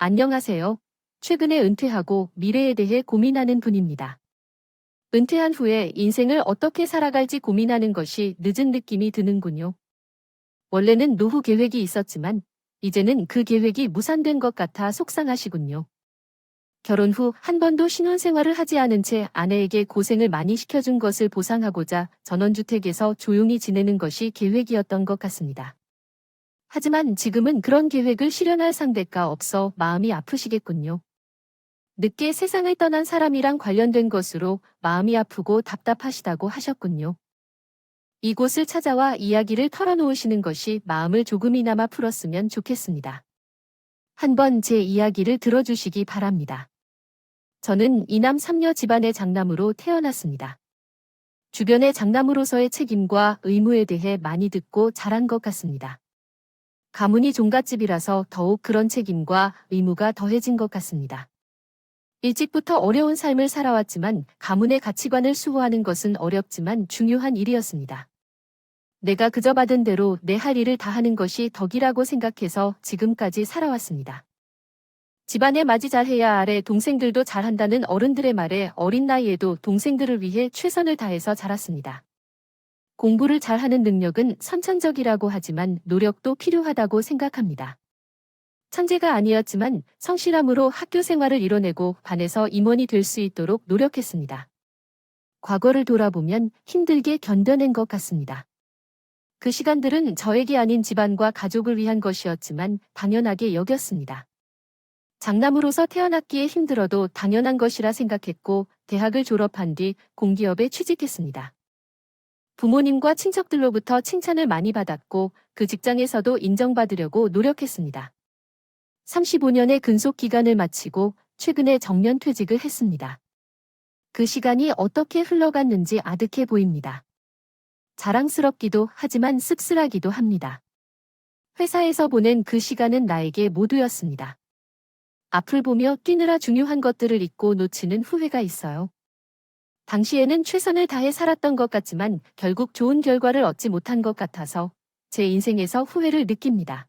안녕하세요. 최근에 은퇴하고 미래에 대해 고민하는 분입니다. 은퇴한 후에 인생을 어떻게 살아갈지 고민하는 것이 늦은 느낌이 드는군요. 원래는 노후 계획이 있었지만 이제는 그 계획이 무산된 것 같아 속상하시군요. 결혼 후 한 번도 신혼생활을 하지 않은 채 아내에게 고생을 많이 시켜준 것을 보상하고자 전원주택에서 조용히 지내는 것이 계획이었던 것 같습니다. 하지만 지금은 그런 계획을 실현할 상대가 없어 마음이 아프시겠군요. 늦게 세상을 떠난 사람이랑 관련된 것으로 마음이 아프고 답답하시다고 하셨군요. 이곳을 찾아와 이야기를 털어놓으시는 것이 마음을 조금이나마 풀었으면 좋겠습니다. 한번 제 이야기를 들어주시기 바랍니다. 저는 이남 삼녀 집안의 장남으로 태어났습니다. 주변의 장남으로서의 책임과 의무에 대해 많이 듣고 자란 것 같습니다. 가문이 종갓집이라서 더욱 그런 책임과 의무가 더해진 것 같습니다. 일찍부터 어려운 삶을 살아왔지만 가문의 가치관을 수호하는 것은 어렵지만 중요한 일이었습니다. 내가 그저 받은 대로 내 할 일을 다 하는 것이 덕이라고 생각해서 지금까지 살아왔습니다. 집안에 맞이 잘해야 아래 동생들도 잘한다는 어른들의 말에 어린 나이에도 동생들을 위해 최선을 다해서 자랐습니다. 공부를 잘하는 능력은 선천적이라고 하지만 노력도 필요하다고 생각합니다. 천재가 아니었지만 성실함으로 학교 생활을 이뤄내고 반에서 임원이 될 수 있도록 노력했습니다. 과거를 돌아보면 힘들게 견뎌낸 것 같습니다. 그 시간들은 저에게 아닌 집안과 가족을 위한 것이었지만 당연하게 여겼습니다. 장남으로서 태어났기에 힘들어도 당연한 것이라 생각했고 대학을 졸업한 뒤 공기업에 취직했습니다. 부모님과 친척들로부터 칭찬을 많이 받았고 그 직장에서도 인정받으려고 노력했습니다. 35년의 근속 기간을 마치고 최근에 정년 퇴직을 했습니다. 그 시간이 어떻게 흘러갔는지 아득해 보입니다. 자랑스럽기도 하지만 씁쓸하기도 합니다. 회사에서 보낸 그 시간은 나에게 모두였습니다. 앞을 보며 뛰느라 중요한 것들을 잊고 놓치는 후회가 있어요. 당시에는 최선을 다해 살았던 것 같지만 결국 좋은 결과를 얻지 못한 것 같아서 제 인생에서 후회를 느낍니다.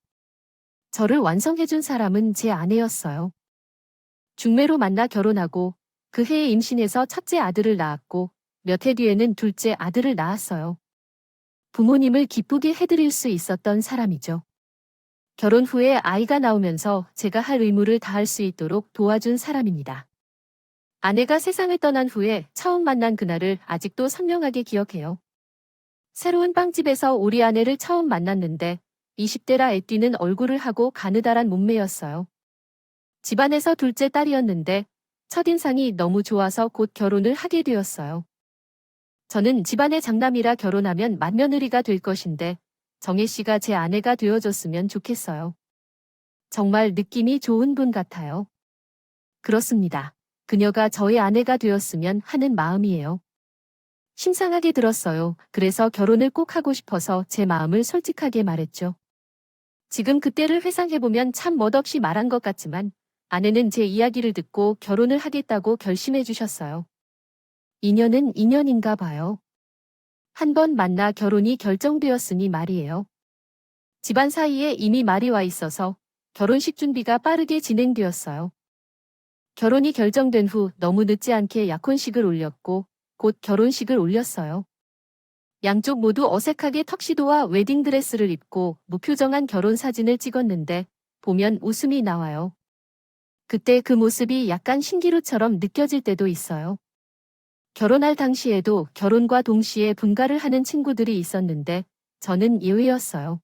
저를 완성해준 사람은 제 아내였어요. 중매로 만나 결혼하고 그 해에 임신해서 첫째 아들을 낳았고 몇 해 뒤에는 둘째 아들을 낳았어요. 부모님을 기쁘게 해드릴 수 있었던 사람이죠. 결혼 후에 아이가 나오면서 제가 할 의무를 다할 수 있도록 도와준 사람입니다. 아내가 세상을 떠난 후에 처음 만난 그날을 아직도 선명하게 기억해요. 새로운 빵집에서 우리 아내를 처음 만났는데 20대라 애뛰는 얼굴을 하고 가느다란 몸매였어요. 집안에서 둘째 딸이었는데 첫인상이 너무 좋아서 곧 결혼을 하게 되었어요. 저는 집안의 장남이라 결혼하면 맏며느리가 될 것인데 정혜 씨가 제 아내가 되어줬으면 좋겠어요. 정말 느낌이 좋은 분 같아요. 그렇습니다. 그녀가 저의 아내가 되었으면 하는 마음이에요. 심상하게 들었어요. 그래서 결혼을 꼭 하고 싶어서 제 마음을 솔직하게 말했죠. 지금 그때를 회상해보면 참 멋없이 말한 것 같지만 아내는 제 이야기를 듣고 결혼을 하겠다고 결심해 주셨어요. 인연은 인연인가 봐요. 한 번 만나 결혼이 결정되었으니 말이에요. 집안 사이에 이미 말이 와 있어서 결혼식 준비가 빠르게 진행되었어요. 결혼이 결정된 후 너무 늦지 않게 약혼식을 올렸고 곧 결혼식을 올렸어요. 양쪽 모두 어색하게 턱시도와 웨딩드레스를 입고 무표정한 결혼 사진을 찍었는데 보면 웃음이 나와요. 그때 그 모습이 약간 신기루처럼 느껴질 때도 있어요. 결혼할 당시에도 결혼과 동시에 분가를 하는 친구들이 있었는데 저는 예외였어요.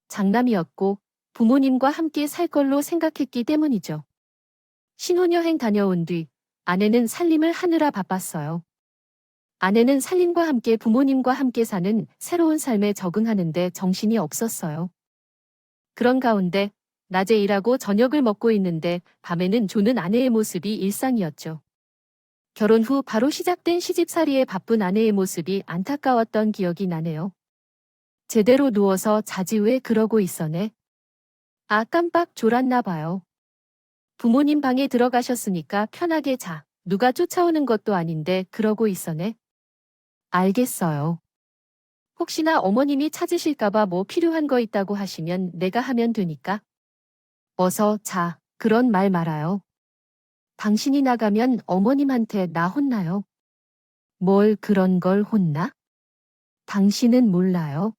장남이었고 부모님과 함께 살 걸로 생각했기 때문이죠. 신혼여행 다녀온 뒤 아내는 살림을 하느라 바빴어요. 아내는 살림과 함께 부모님과 함께 사는 새로운 삶에 적응하는데 정신이 없었어요. 그런 가운데 낮에 일하고 저녁을 먹고 있는데 밤에는 조는 아내의 모습이 일상이었죠. 결혼 후 바로 시작된 시집살이에 바쁜 아내의 모습이 안타까웠던 기억이 나네요. 제대로 누워서 자지 왜 그러고 있어네? 아, 깜빡 졸았나 봐요. 부모님 방에 들어가셨으니까 편하게 자. 누가 쫓아오는 것도 아닌데 그러고 있어네. 알겠어요. 혹시나 어머님이 찾으실까봐 뭐 필요한 거 있다고 하시면 내가 하면 되니까. 어서 자. 그런 말 말아요. 당신이 나가면 어머님한테 나 혼나요. 뭘 그런 걸 혼나? 당신은 몰라요.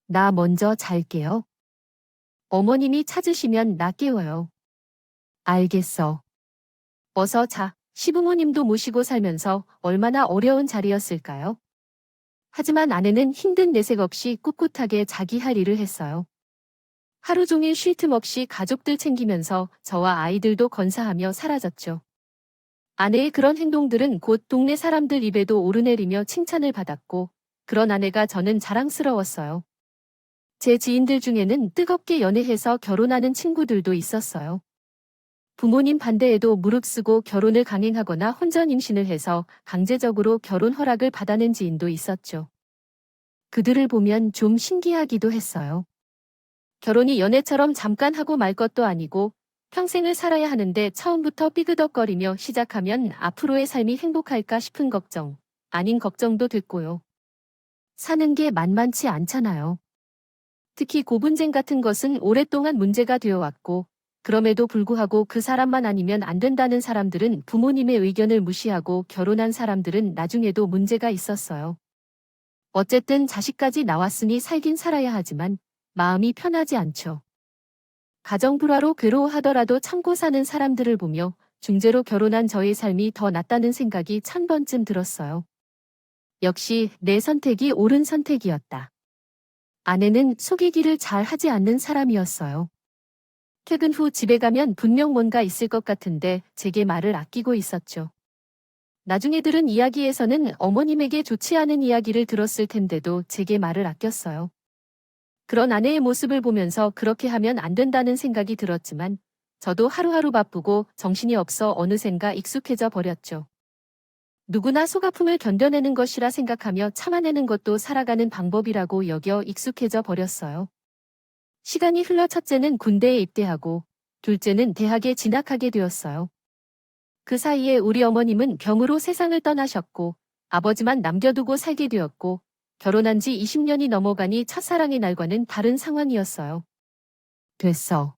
나 먼저 잘게요. 어머님이 찾으시면 나 깨워요. 알겠어. 어서 자. 시부모님도 모시고 살면서 얼마나 어려운 자리였을까요? 하지만 아내는 힘든 내색 없이 꿋꿋하게 자기 할 일을 했어요. 하루 종일 쉴 틈 없이 가족들 챙기면서 저와 아이들도 건사하며 사라졌죠. 아내의 그런 행동들은 곧 동네 사람들 입에도 오르내리며 칭찬을 받았고, 그런 아내가 저는 자랑스러웠어요. 제 지인들 중에는 뜨겁게 연애해서 결혼하는 친구들도 있었어요. 부모님 반대에도 무릅쓰고 결혼을 강행하거나 혼전 임신을 해서 강제적으로 결혼 허락을 받아낸 지인도 있었죠. 그들을 보면 좀 신기하기도 했어요. 결혼이 연애처럼 잠깐 하고 말 것도 아니고 평생을 살아야 하는데 처음부터 삐그덕거리며 시작하면 앞으로의 삶이 행복할까 싶은 걱정, 아닌 걱정도 됐고요. 사는 게 만만치 않잖아요. 특히 고분쟁 같은 것은 오랫동안 문제가 되어 왔고, 그럼에도 불구하고 그 사람만 아니면 안 된다는 사람들은 부모님의 의견을 무시하고 결혼한 사람들은 나중에도 문제가 있었어요. 어쨌든 자식까지 나왔으니 살긴 살아야 하지만 마음이 편하지 않죠. 가정 불화로 괴로워하더라도 참고 사는 사람들을 보며 중재로 결혼한 저의 삶이 더 낫다는 생각이 1000번쯤 들었어요. 역시 내 선택이 옳은 선택이었다. 아내는 속이기를 잘 하지 않는 사람이었어요. 퇴근 후 집에 가면 분명 뭔가 있을 것 같은데 제게 말을 아끼고 있었죠. 나중에 들은 이야기에서는 어머님에게 좋지 않은 이야기를 들었을 텐데도 제게 말을 아꼈어요. 그런 아내의 모습을 보면서 그렇게 하면 안 된다는 생각이 들었지만 저도 하루하루 바쁘고 정신이 없어 어느샌가 익숙해져 버렸죠. 누구나 속아픔을 견뎌내는 것이라 생각하며 참아내는 것도 살아가는 방법이라고 여겨 익숙해져 버렸어요. 시간이 흘러 첫째는 군대에 입대하고 둘째는 대학에 진학하게 되었어요. 그 사이에 우리 어머님은 병으로 세상을 떠나셨고 아버지만 남겨두고 살게 되었고 결혼한 지 20년이 넘어가니 첫사랑의 날과는 다른 상황이었어요. 됐어.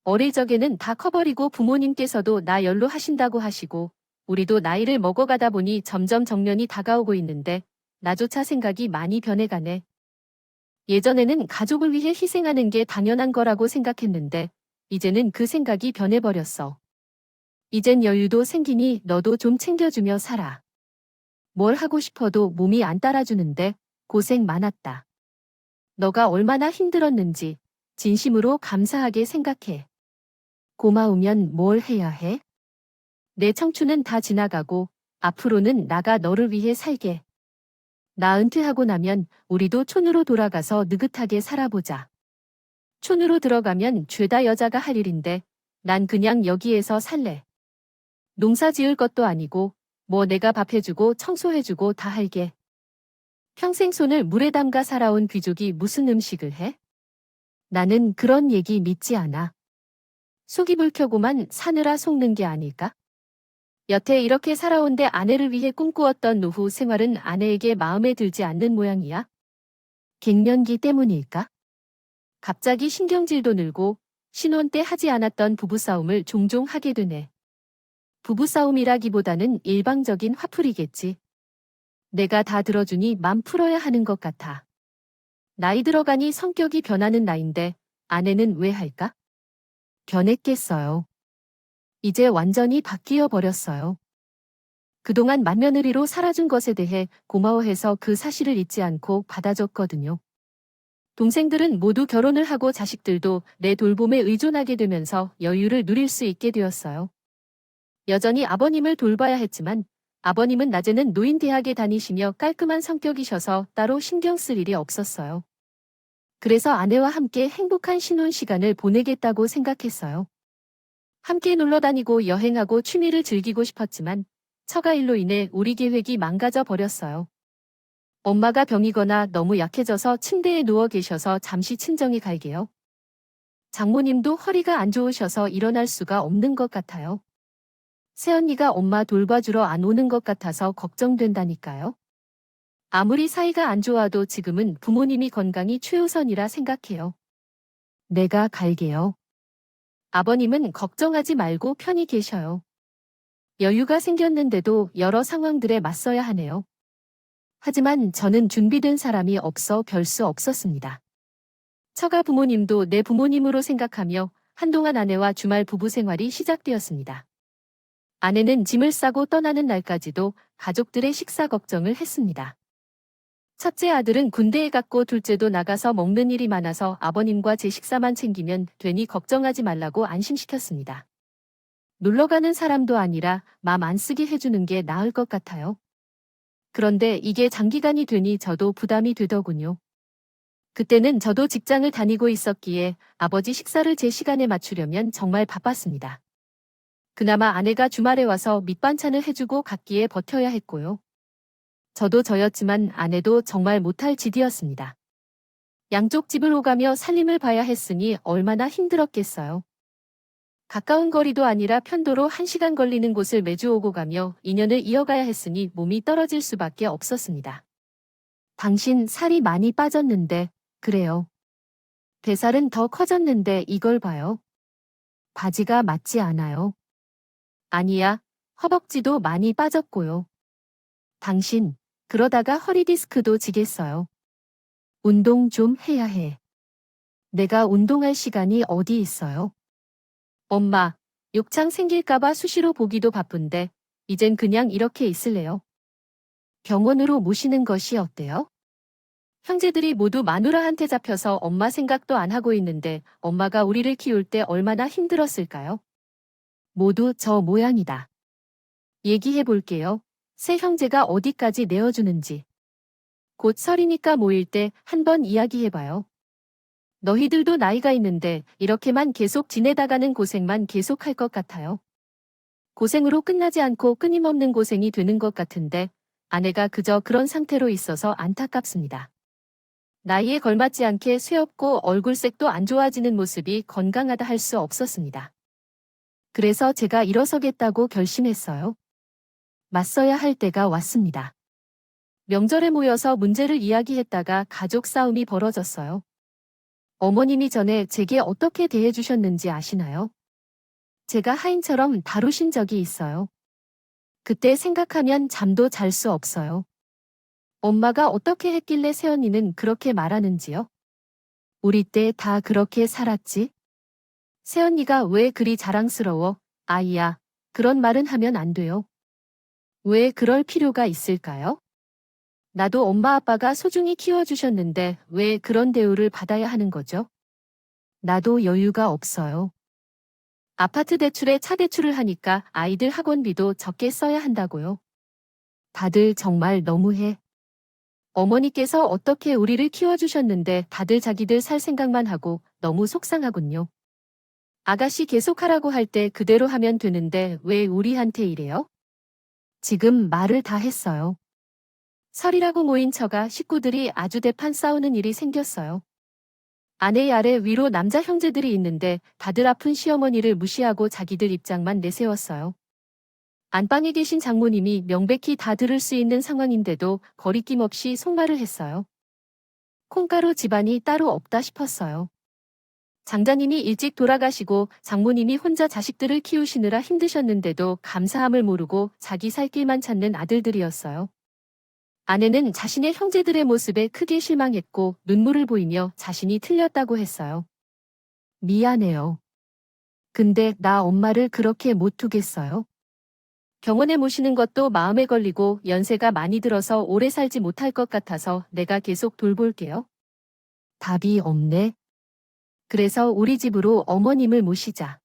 어릴 적에는 다 커버리고 부모님께서도 나 연로하신다고 하시고 우리도 나이를 먹어가다 보니 점점 정년이 다가오고 있는데 나조차 생각이 많이 변해가네. 예전에는 가족을 위해 희생하는 게 당연한 거라고 생각했는데 이제는 그 생각이 변해버렸어. 이젠 여유도 생기니 너도 좀 챙겨주며 살아. 뭘 하고 싶어도 몸이 안 따라주는데 고생 많았다. 너가 얼마나 힘들었는지 진심으로 감사하게 생각해. 고마우면 뭘 해야 해? 내 청춘은 다 지나가고 앞으로는 나가 너를 위해 살게. 나 은퇴하고 나면 우리도 촌으로 돌아가서 느긋하게 살아보자. 촌으로 들어가면 죄다 여자가 할 일인데 난 그냥 여기에서 살래. 농사 지을 것도 아니고 뭐 내가 밥 해주고 청소해주고 다 할게. 평생 손을 물에 담가 살아온 귀족이 무슨 음식을 해? 나는 그런 얘기 믿지 않아. 속이 불켜고만 사느라 속는 게 아닐까? 여태 이렇게 살아온데 아내를 위해 꿈꾸었던 노후 생활은 아내에게 마음에 들지 않는 모양이야? 갱년기 때문일까? 갑자기 신경질도 늘고 신혼 때 하지 않았던 부부싸움을 종종 하게 되네. 부부싸움이라기보다는 일방적인 화풀이겠지. 내가 다 들어주니 맘 풀어야 하는 것 같아. 나이 들어가니 성격이 변하는 나인데 아내는 왜 할까? 변했겠어요. 이제 완전히 바뀌어 버렸어요. 그동안 맏며느리로 살아준 것에 대해 고마워해서 그 사실을 잊지 않고 받아줬거든요. 동생들은 모두 결혼을 하고 자식들도 내 돌봄에 의존하게 되면서 여유를 누릴 수 있게 되었어요. 여전히 아버님을 돌봐야 했지만 아버님은 낮에는 노인대학에 다니시며 깔끔한 성격이셔서 따로 신경 쓸 일이 없었어요. 그래서 아내와 함께 행복한 신혼 시간을 보내겠다고 생각했어요. 함께 놀러 다니고 여행하고 취미를 즐기고 싶었지만 처가일로 인해 우리 계획이 망가져 버렸어요. 엄마가 병이거나 너무 약해져서 침대에 누워 계셔서 잠시 친정에 갈게요. 장모님도 허리가 안 좋으셔서 일어날 수가 없는 것 같아요. 새언니가 엄마 돌봐주러 안 오는 것 같아서 걱정된다니까요. 아무리 사이가 안 좋아도 지금은 부모님이 건강이 최우선이라 생각해요. 내가 갈게요. 아버님은 걱정하지 말고 편히 계셔요. 여유가 생겼는데도 여러 상황들에 맞서야 하네요. 하지만 저는 준비된 사람이 없어 별 수 없었습니다. 처가 부모님도 내 부모님으로 생각하며 한동안 아내와 주말 부부 생활이 시작되었습니다. 아내는 짐을 싸고 떠나는 날까지도 가족들의 식사 걱정을 했습니다. 첫째 아들은 군대에 갔고 둘째도 나가서 먹는 일이 많아서 아버님과 제 식사만 챙기면 되니 걱정하지 말라고 안심시켰습니다. 놀러 가는 사람도 아니라 맘 안 쓰게 해주는 게 나을 것 같아요. 그런데 이게 장기간이 되니 저도 부담이 되더군요. 그때는 저도 직장을 다니고 있었기에 아버지 식사를 제 시간에 맞추려면 정말 바빴습니다. 그나마 아내가 주말에 와서 밑반찬을 해주고 갔기에 버텨야 했고요. 저도 저였지만 아내도 정말 못할 지디였습니다. 양쪽 집을 오가며 살림을 봐야 했으니 얼마나 힘들었겠어요. 가까운 거리도 아니라 편도로 1시간 걸리는 곳을 매주 오고 가며 인연을 이어가야 했으니 몸이 떨어질 수밖에 없었습니다. 당신 살이 많이 빠졌는데, 그래요. 뱃살은 더 커졌는데 이걸 봐요. 바지가 맞지 않아요. 아니야, 허벅지도 많이 빠졌고요. 당신, 그러다가 허리 디스크도 지겠어요. 운동 좀 해야 해. 내가 운동할 시간이 어디 있어요? 엄마, 욕창 생길까봐 수시로 보기도 바쁜데, 이젠 그냥 이렇게 있을래요. 병원으로 모시는 것이 어때요? 형제들이 모두 마누라한테 잡혀서 엄마 생각도 안 하고 있는데 엄마가 우리를 키울 때 얼마나 힘들었을까요? 모두 저 모양이다. 얘기해 볼게요. 세 형제가 어디까지 내어주는지. 곧 설이니까 모일 때 한번 이야기해봐요. 너희들도 나이가 있는데 이렇게만 계속 지내다가는 고생만 계속할 것 같아요. 고생으로 끝나지 않고 끊임없는 고생이 되는 것 같은데 아내가 그저 그런 상태로 있어서 안타깝습니다. 나이에 걸맞지 않게 쇠없고 얼굴색도 안 좋아지는 모습이 건강하다 할 수 없었습니다. 그래서 제가 일어서겠다고 결심했어요. 맞서야 할 때가 왔습니다. 명절에 모여서 문제를 이야기했다가 가족 싸움이 벌어졌어요. 어머님이 전에 제게 어떻게 대해주셨는지 아시나요? 제가 하인처럼 다루신 적이 있어요. 그때 생각하면 잠도 잘 수 없어요. 엄마가 어떻게 했길래 새언니는 그렇게 말하는지요? 우리 때 다 그렇게 살았지? 새언니가 왜 그리 자랑스러워? 아이야, 그런 말은 하면 안 돼요. 왜 그럴 필요가 있을까요? 나도 엄마 아빠가 소중히 키워주셨는데 왜 그런 대우를 받아야 하는 거죠? 나도 여유가 없어요. 아파트 대출에 차 대출을 하니까 아이들 학원비도 적게 써야 한다고요. 다들 정말 너무해. 어머니께서 어떻게 우리를 키워주셨는데 다들 자기들 살 생각만 하고 너무 속상하군요. 아가씨 계속하라고 할 때 그대로 하면 되는데 왜 우리한테 이래요? 지금 말을 다 했어요. 설이라고 모인 처가 식구들이 아주 대판 싸우는 일이 생겼어요. 아내 아래 위로 남자 형제들이 있는데 다들 아픈 시어머니를 무시하고 자기들 입장만 내세웠어요. 안방에 계신 장모님이 명백히 다 들을 수 있는 상황인데도 거리낌 없이 속말을 했어요. 콩가루 집안이 따로 없다 싶었어요. 장자님이 일찍 돌아가시고 장모님이 혼자 자식들을 키우시느라 힘드셨는데도 감사함을 모르고 자기 살 길만 찾는 아들들이었어요. 아내는 자신의 형제들의 모습에 크게 실망했고 눈물을 보이며 자신이 틀렸다고 했어요. 미안해요. 근데 나 엄마를 그렇게 못 두겠어요. 병원에 모시는 것도 마음에 걸리고 연세가 많이 들어서 오래 살지 못할 것 같아서 내가 계속 돌볼게요. 답이 없네. 그래서 우리 집으로 어머님을 모시자.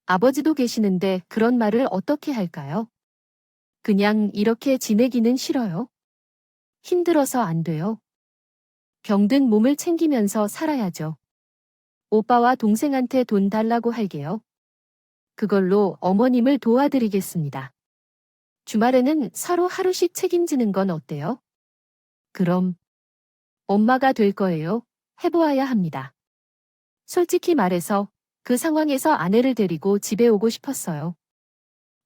아버지도 계시는데 그런 말을 어떻게 할까요? 그냥 이렇게 지내기는 싫어요. 힘들어서 안 돼요. 병든 몸을 챙기면서 살아야죠. 오빠와 동생한테 돈 달라고 할게요. 그걸로 어머님을 도와드리겠습니다. 주말에는 서로 하루씩 책임지는 건 어때요? 그럼 엄마가 될 거예요. 해보아야 합니다. 솔직히 말해서 그 상황에서 아내를 데리고 집에 오고 싶었어요.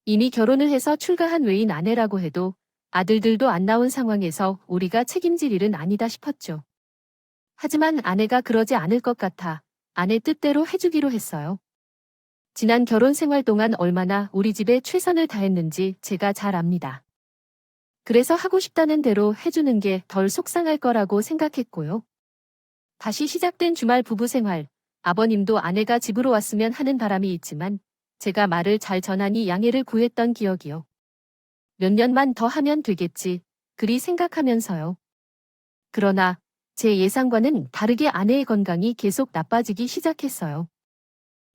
이미 결혼을 해서 출가한 외인 아내라고 해도 아들들도 안 나온 상황에서 우리가 책임질 일은 아니다 싶었죠. 하지만 아내가 그러지 않을 것 같아 아내 뜻대로 해주기로 했어요. 지난 결혼 생활 동안 얼마나 우리 집에 최선을 다했는지 제가 잘 압니다. 그래서 하고 싶다는 대로 해주는 게 덜 속상할 거라고 생각했고요. 다시 시작된 주말 부부 생활, 아버님도 아내가 집으로 왔으면 하는 바람이 있지만 제가 말을 잘 전하니 양해를 구했던 기억이요. 몇 년만 더 하면 되겠지, 그리 생각하면서요. 그러나 제 예상과는 다르게 아내의 건강이 계속 나빠지기 시작했어요.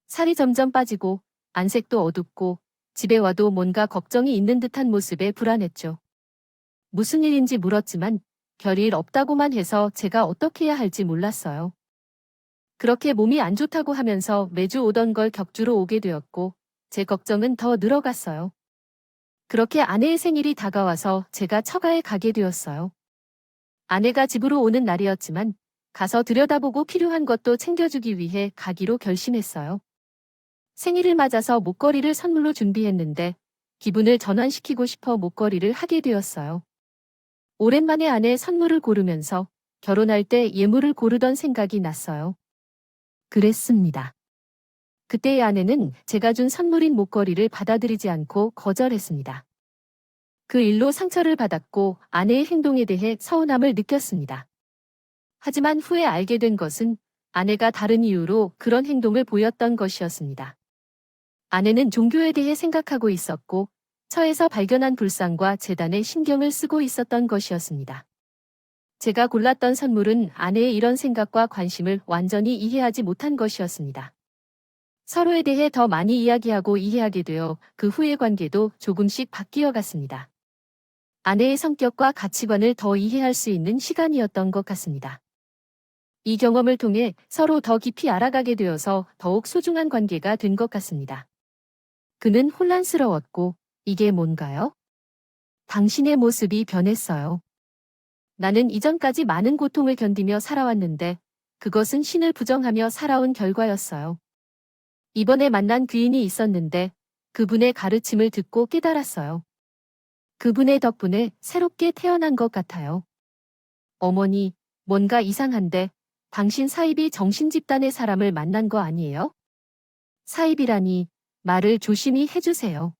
살이 점점 빠지고 안색도 어둡고 집에 와도 뭔가 걱정이 있는 듯한 모습에 불안했죠. 무슨 일인지 물었지만 별일 없다고만 해서 제가 어떻게 해야 할지 몰랐어요. 그렇게 몸이 안 좋다고 하면서 매주 오던 걸 격주로 오게 되었고 제 걱정은 더 늘어갔어요. 그렇게 아내의 생일이 다가와서 제가 처가에 가게 되었어요. 아내가 집으로 오는 날이었지만 가서 들여다보고 필요한 것도 챙겨주기 위해 가기로 결심했어요. 생일을 맞아서 목걸이를 선물로 준비했는데 기분을 전환시키고 싶어 목걸이를 하게 되었어요. 오랜만에 아내 선물을 고르면서 결혼할 때 예물을 고르던 생각이 났어요. 그랬습니다. 그때의 아내는 제가 준 선물인 목걸이를 받아들이지 않고 거절했습니다. 그 일로 상처를 받았고 아내의 행동에 대해 서운함을 느꼈습니다. 하지만 후에 알게 된 것은 아내가 다른 이유로 그런 행동을 보였던 것이었습니다. 아내는 종교에 대해 생각하고 있었고 처에서 발견한 불상과 제단에 신경을 쓰고 있었던 것이었습니다. 제가 골랐던 선물은 아내의 이런 생각과 관심을 완전히 이해하지 못한 것이었습니다. 서로에 대해 더 많이 이야기하고 이해하게 되어 그 후의 관계도 조금씩 바뀌어 갔습니다. 아내의 성격과 가치관을 더 이해할 수 있는 시간이었던 것 같습니다. 이 경험을 통해 서로 더 깊이 알아가게 되어서 더욱 소중한 관계가 된 것 같습니다. 그는 혼란스러웠고, 이게 뭔가요? 당신의 모습이 변했어요. 나는 이전까지 많은 고통을 견디며 살아왔는데, 그것은 신을 부정하며 살아온 결과였어요. 이번에 만난 귀인이 있었는데, 그분의 가르침을 듣고 깨달았어요. 그분의 덕분에 새롭게 태어난 것 같아요. 어머니, 뭔가 이상한데, 당신 사입이 정신집단의 사람을 만난 거 아니에요? 사입이라니, 말을 조심히 해주세요.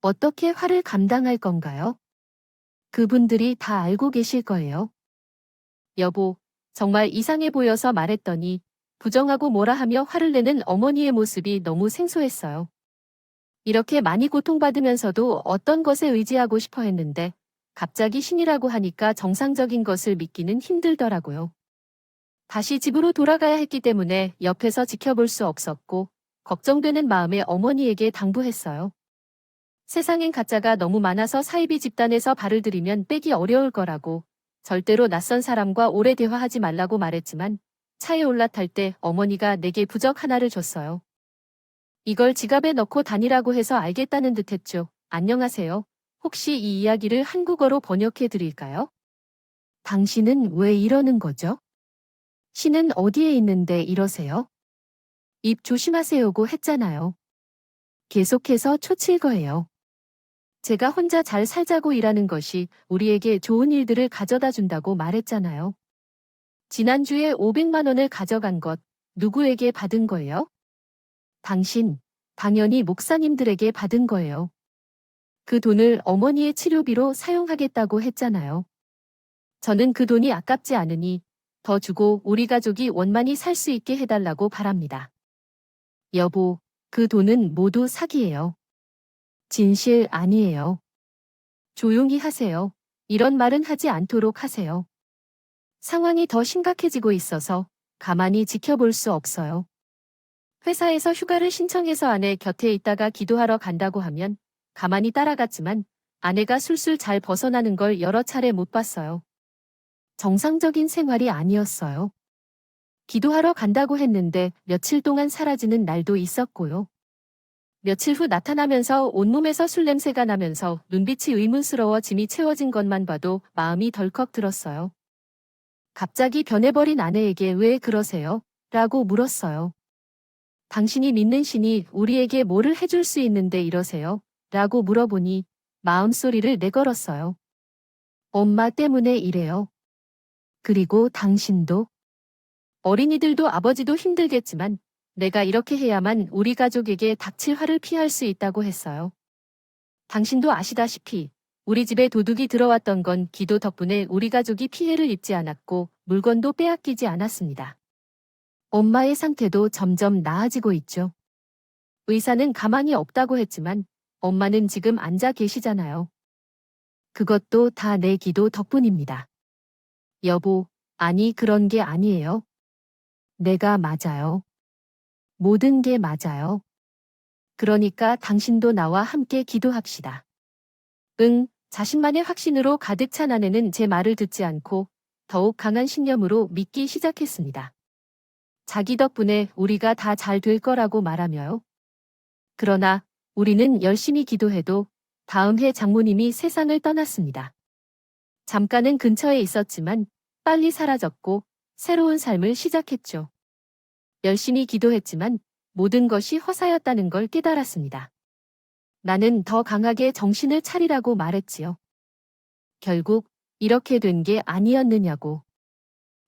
어떻게 화를 감당할 건가요? 그분들이 다 알고 계실 거예요. 여보, 정말 이상해 보여서 말했더니 부정하고 뭐라 하며 화를 내는 어머니의 모습이 너무 생소했어요. 이렇게 많이 고통받으면서도 어떤 것에 의지하고 싶어 했는데 갑자기 신이라고 하니까 정상적인 것을 믿기는 힘들더라고요. 다시 집으로 돌아가야 했기 때문에 옆에서 지켜볼 수 없었고 걱정되는 마음에 어머니에게 당부했어요. 세상엔 가짜가 너무 많아서 사이비 집단에서 발을 들이면 빼기 어려울 거라고 절대로 낯선 사람과 오래 대화하지 말라고 말했지만 차에 올라탈 때 어머니가 내게 부적 하나를 줬어요. 이걸 지갑에 넣고 다니라고 해서 알겠다는 듯 했죠. 안녕하세요. 혹시 이 이야기를 한국어로 번역해 드릴까요? 당신은 왜 이러는 거죠? 신은 어디에 있는데 이러세요? 입 조심하세요고 했잖아요. 계속해서 초칠 거예요. 제가 혼자 잘 살자고 일하는 것이 우리에게 좋은 일들을 가져다 준다고 말했잖아요. 지난주에 500만 원을 가져간 것, 누구에게 받은 거예요? 당신, 당연히 목사님들에게 받은 거예요. 그 돈을 어머니의 치료비로 사용하겠다고 했잖아요. 저는 그 돈이 아깝지 않으니 더 주고 우리 가족이 원만히 살 수 있게 해달라고 바랍니다. 여보, 그 돈은 모두 사기예요. 진실 아니에요. 조용히 하세요. 이런 말은 하지 않도록 하세요. 상황이 더 심각해지고 있어서 가만히 지켜볼 수 없어요. 회사에서 휴가를 신청해서 아내 곁에 있다가 기도하러 간다고 하면 가만히 따라갔지만 아내가 술술 잘 벗어나는 걸 여러 차례 못 봤어요. 정상적인 생활이 아니었어요. 기도하러 간다고 했는데 며칠 동안 사라지는 날도 있었고요. 며칠 후 나타나면서 온몸에서 술 냄새가 나면서 눈빛이 의문스러워 짐이 채워진 것만 봐도 마음이 덜컥 들었어요. 갑자기 변해버린 아내에게 왜 그러세요? 라고 물었어요. 당신이 믿는 신이 우리에게 뭐를 해줄 수 있는데 이러세요? 라고 물어보니 마음소리를 내걸었어요. 엄마 때문에 이래요. 그리고 당신도. 어린이들도 아버지도 힘들겠지만 내가 이렇게 해야만 우리 가족에게 닥칠 화를 피할 수 있다고 했어요. 당신도 아시다시피 우리 집에 도둑이 들어왔던 건 기도 덕분에 우리 가족이 피해를 입지 않았고 물건도 빼앗기지 않았습니다. 엄마의 상태도 점점 나아지고 있죠. 의사는 가망이 없다고 했지만 엄마는 지금 앉아 계시잖아요. 그것도 다 내 기도 덕분입니다. 여보, 아니 그런 게 아니에요. 내가 맞아요. 모든 게 맞아요. 그러니까 당신도 나와 함께 기도합시다. 응, 자신만의 확신으로 가득 찬 아내는 제 말을 듣지 않고 더욱 강한 신념으로 믿기 시작했습니다. 자기 덕분에 우리가 다 잘 될 거라고 말하며요. 그러나 우리는 열심히 기도해도 다음 해 장모님이 세상을 떠났습니다. 잠깐은 근처에 있었지만 빨리 사라졌고 새로운 삶을 시작했죠. 열심히 기도했지만 모든 것이 허사였다는 걸 깨달았습니다. 나는 더 강하게 정신을 차리라고 말했지요. 결국 이렇게 된 게 아니었느냐고.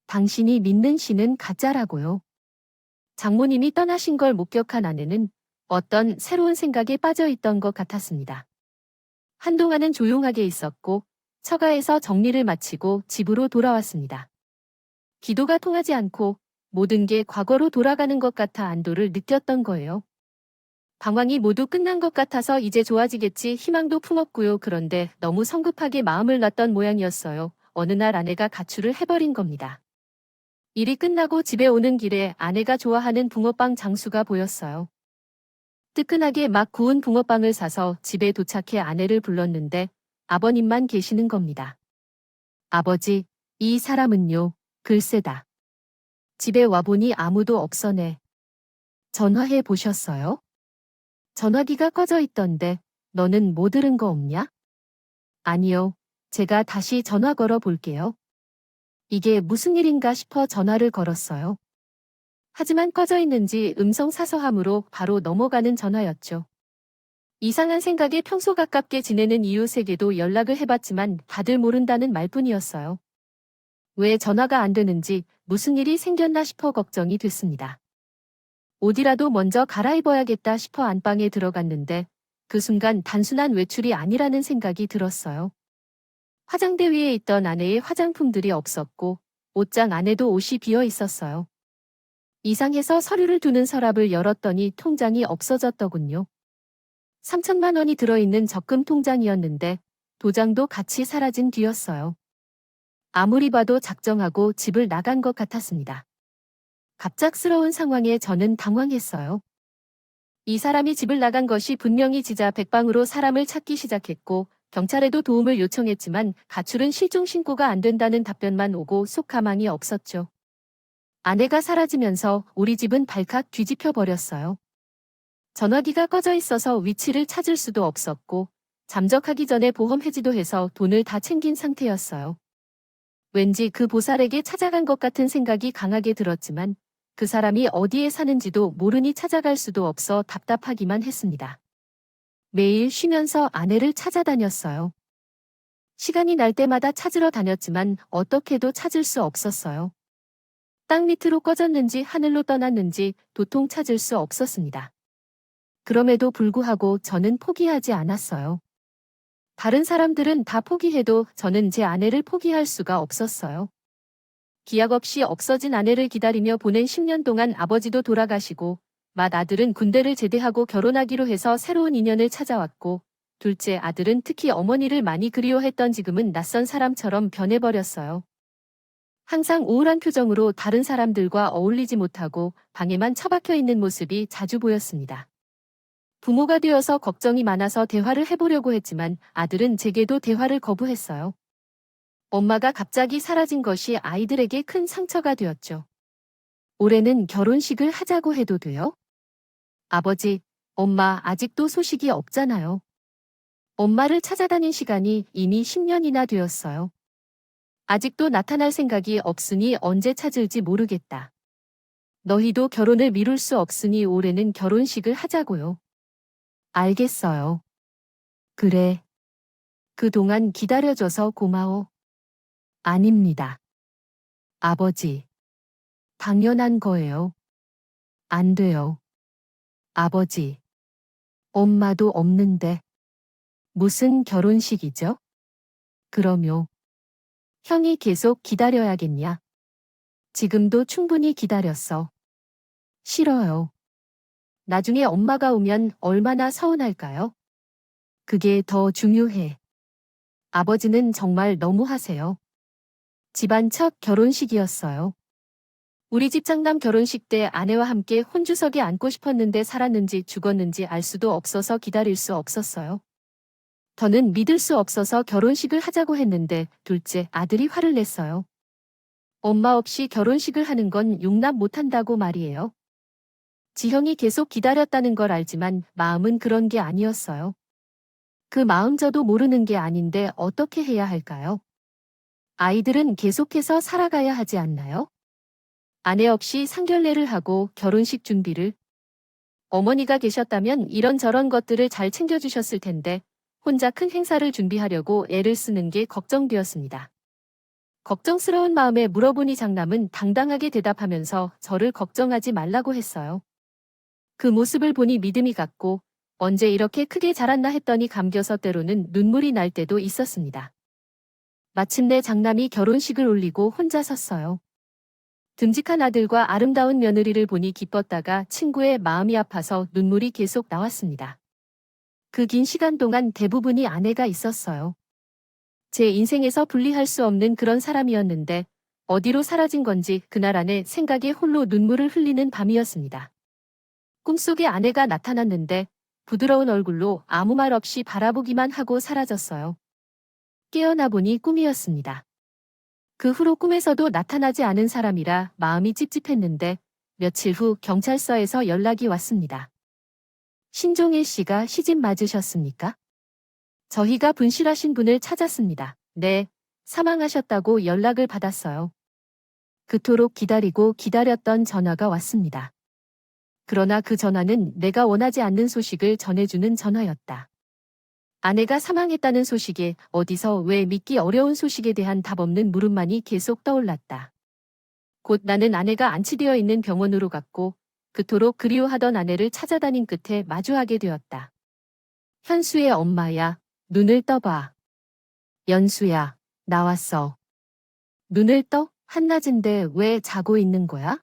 당신이 믿는 신은 가짜라고요. 장모님이 떠나신 걸 목격한 아내는 어떤 새로운 생각에 빠져 있던 것 같았습니다. 한동안은 조용하게 있었고 처가에서 정리를 마치고 집으로 돌아왔습니다. 기도가 통하지 않고 모든 게 과거로 돌아가는 것 같아 안도를 느꼈던 거예요. 방황이 모두 끝난 것 같아서 이제 좋아지겠지 희망도 품었고요. 그런데 너무 성급하게 마음을 놨던 모양이었어요. 어느 날 아내가 가출을 해버린 겁니다. 일이 끝나고 집에 오는 길에 아내가 좋아하는 붕어빵 장수가 보였어요. 뜨끈하게 막 구운 붕어빵을 사서 집에 도착해 아내를 불렀는데 아버님만 계시는 겁니다. 아버지, 이 사람은요, 글쎄다. 집에 와보니 아무도 없어네. 전화해 보셨어요? 전화기가 꺼져 있던데 너는 뭐 들은 거 없냐? 아니요. 제가 다시 전화 걸어 볼게요. 이게 무슨 일인가 싶어 전화를 걸었어요. 하지만 꺼져 있는지 음성 사서함으로 바로 넘어가는 전화였죠. 이상한 생각에 평소 가깝게 지내는 이웃에게도 연락을 해봤지만 다들 모른다는 말뿐이었어요. 왜 전화가 안 되는지 무슨 일이 생겼나 싶어 걱정이 됐습니다. 옷이라도 먼저 갈아입어야겠다 싶어 안방에 들어갔는데 그 순간 단순한 외출이 아니라는 생각이 들었어요. 화장대 위에 있던 아내의 화장품들이 없었고 옷장 안에도 옷이 비어 있었어요. 이상해서 서류를 두는 서랍을 열었더니 통장이 없어졌더군요. 3천만 원이 들어있는 적금 통장이었는데 도장도 같이 사라진 뒤였어요. 아무리 봐도 작정하고 집을 나간 것 같았습니다. 갑작스러운 상황에 저는 당황했어요. 이 사람이 집을 나간 것이 분명히 지자 백방으로 사람을 찾기 시작했고 경찰에도 도움을 요청했지만 가출은 실종 신고가 안 된다는 답변만 오고 속 가망이 없었죠. 아내가 사라지면서 우리 집은 발칵 뒤집혀 버렸어요. 전화기가 꺼져 있어서 위치를 찾을 수도 없었고 잠적하기 전에 보험 해지도 해서 돈을 다 챙긴 상태였어요. 왠지 그 보살에게 찾아간 것 같은 생각이 강하게 들었지만 그 사람이 어디에 사는지도 모르니 찾아갈 수도 없어 답답하기만 했습니다. 매일 쉬면서 아내를 찾아다녔어요. 시간이 날 때마다 찾으러 다녔지만 어떻게도 찾을 수 없었어요. 땅 밑으로 꺼졌는지 하늘로 떠났는지 도통 찾을 수 없었습니다. 그럼에도 불구하고 저는 포기하지 않았어요. 다른 사람들은 다 포기해도 저는 제 아내를 포기할 수가 없었어요. 기약 없이 없어진 아내를 기다리며 보낸 10년 동안 아버지도 돌아가시고 맏아들은 군대를 제대하고 결혼하기로 해서 새로운 인연을 찾아왔고 둘째 아들은 특히 어머니를 많이 그리워했던 지금은 낯선 사람처럼 변해버렸어요. 항상 우울한 표정으로 다른 사람들과 어울리지 못하고 방에만 처박혀 있는 모습이 자주 보였습니다. 부모가 되어서 걱정이 많아서 대화를 해보려고 했지만 아들은 제게도 대화를 거부했어요. 엄마가 갑자기 사라진 것이 아이들에게 큰 상처가 되었죠. 올해는 결혼식을 하자고 해도 돼요? 아버지, 엄마 아직도 소식이 없잖아요. 엄마를 찾아다닌 시간이 이미 10년이나 되었어요. 아직도 나타날 생각이 없으니 언제 찾을지 모르겠다. 너희도 결혼을 미룰 수 없으니 올해는 결혼식을 하자고요. 알겠어요. 그래. 그동안 기다려줘서 고마워. 아닙니다. 아버지. 당연한 거예요. 안 돼요. 아버지, 엄마도 없는데. 무슨 결혼식이죠? 그럼요. 형이 계속 기다려야겠냐? 지금도 충분히 기다렸어. 싫어요. 나중에 엄마가 오면 얼마나 서운할까요? 그게 더 중요해. 아버지는 정말 너무하세요. 집안 첫 결혼식이었어요. 우리 집 장남 결혼식 때 아내와 함께 혼주석에 앉고 싶었는데 살았는지 죽었는지 알 수도 없어서 기다릴 수 없었어요. 더는 믿을 수 없어서 결혼식을 하자고 했는데 둘째 아들이 화를 냈어요. 엄마 없이 결혼식을 하는 건 용납 못한다고 말이에요. 지형이 계속 기다렸다는 걸 알지만 마음은 그런 게 아니었어요. 그 마음 저도 모르는 게 아닌데 어떻게 해야 할까요? 아이들은 계속해서 살아가야 하지 않나요? 아내 없이 상견례를 하고 결혼식 준비를 어머니가 계셨다면 이런저런 것들을 잘 챙겨주셨을 텐데 혼자 큰 행사를 준비하려고 애를 쓰는 게 걱정되었습니다. 걱정스러운 마음에 물어보니 장남은 당당하게 대답하면서 저를 걱정하지 말라고 했어요. 그 모습을 보니 믿음이 갔고 언제 이렇게 크게 자랐나 했더니 감겨서 때로는 눈물이 날 때도 있었습니다. 마침내 장남이 결혼식을 올리고 혼자 섰어요. 듬직한 아들과 아름다운 며느리를 보니 기뻤다가 친구의 마음이 아파서 눈물이 계속 나왔습니다. 그 긴 시간 동안 대부분이 아내가 있었어요. 제 인생에서 분리할 수 없는 그런 사람이었는데 어디로 사라진 건지 그날 안에 생각에 홀로 눈물을 흘리는 밤이었습니다. 꿈속에 아내가 나타났는데 부드러운 얼굴로 아무 말 없이 바라보기만 하고 사라졌어요. 깨어나 보니 꿈이었습니다. 그 후로 꿈에서도 나타나지 않은 사람이라 마음이 찝찝했는데 며칠 후 경찰서에서 연락이 왔습니다. 신종일 씨가 시집 맞으셨습니까? 저희가 분실하신 분을 찾았습니다. 네, 사망하셨다고 연락을 받았어요. 그토록 기다리고 기다렸던 전화가 왔습니다. 그러나 그 전화는 내가 원하지 않는 소식을 전해주는 전화였다. 아내가 사망했다는 소식에 어디서 왜 믿기 어려운 소식에 대한 답 없는 물음만이 계속 떠올랐다. 곧 나는 아내가 안치되어 있는 병원으로 갔고 그토록 그리워하던 아내를 찾아다닌 끝에 마주하게 되었다. 현수의 엄마야, 눈을 떠봐. 연수야, 나왔어. 눈을 떠? 한낮인데 왜 자고 있는 거야?